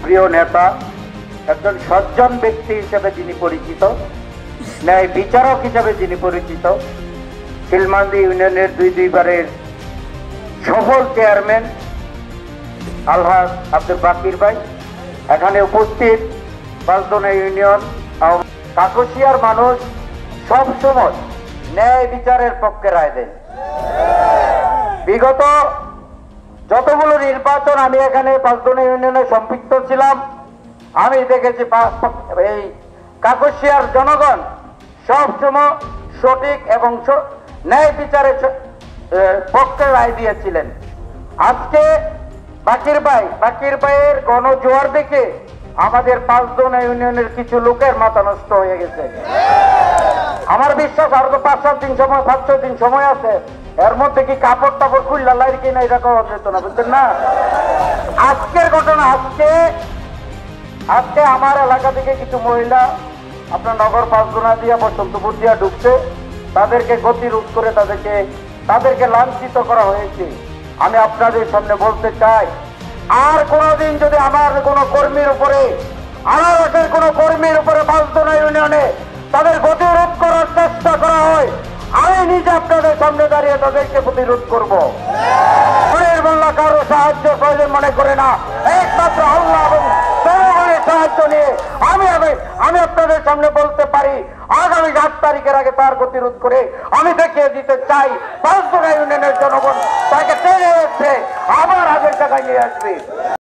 প্রিয় নেতা, একজন সজ্জন ব্যক্তি হিসেবে যিনি পরিচিত, ন্যায় বিচারক হিসেবে যিনি পরিচিত, শিলমান্দি ইউনিয়নের দুইবারের সফল চেয়ারম্যান আলহাজ আব্দুল বাকির ভাই, এখানে উপস্থিত পাঁচদোনা ইউনিয়ন কাকসিয়ার মানুষ সব সময় ন্যায় বিচারের পক্ষে রায় দেন। বিগত যতগুলো নির্বাচন আমি এখানে পাঁচদোনা ইউনিয়নে সম্পৃক্ত ছিলাম, আমি দেখেছি এই কাকসিয়ার জনগণ সবসময় সঠিক এবং ন্যায় বিচারের পক্ষে রায় দিয়েছিলেন। আজকে বাকির ভাইয়ের গণজোয়ার দেখে আমাদের পাঁচদোনা ইউনিয়নের কিছু লোকের মাথা নষ্ট হয়ে গেছে। আমার বিশ্বাস আরো 5-6 দিন সময় আছে, এর মধ্যে কি কাপড় টাপড় খুললা লাইর কিনা এটা করা যেত না, বুঝছেন না? আজকের ঘটনা, আজকে আমার এলাকা থেকে কিছু মহিলা আপনার নগর পাঁচদোনা দিয়া বসন্তপুর দিয়া ঢুকছে, তাদেরকে গতিরোধ করে তাদেরকে লাঞ্ছিত করা হয়েছে। আমি আপনাদের সামনে বলতে চাই, আর কোনদিন যদি আমার কোনো কর্মীর উপরে, আনারসের কোনো কর্মীর উপরে পাঁচদোনা ইউনিয়নে তাদের প্রতিরোধ করার চেষ্টা করা হয়, আমি নিজে আপনাদের সামনে দাঁড়িয়ে তাদেরকে প্রতিরোধ করবো। মোল্লা কারো সাহায্য প্রয়োজন মনে করে না, একমাত্র আল্লাহ এবং জনগণের সাহায্য নিয়ে আমি আপনাদের সামনে বলতে পারি, আগামী 8 তারিখের আগে তার প্রতিরোধ করে আমি দেখিয়ে দিতে চাই পাঁচদোনা ইউনিয়নের জনগণ তাকে টেনে এসে আবার আগের জায়গায় নিয়ে আসবে।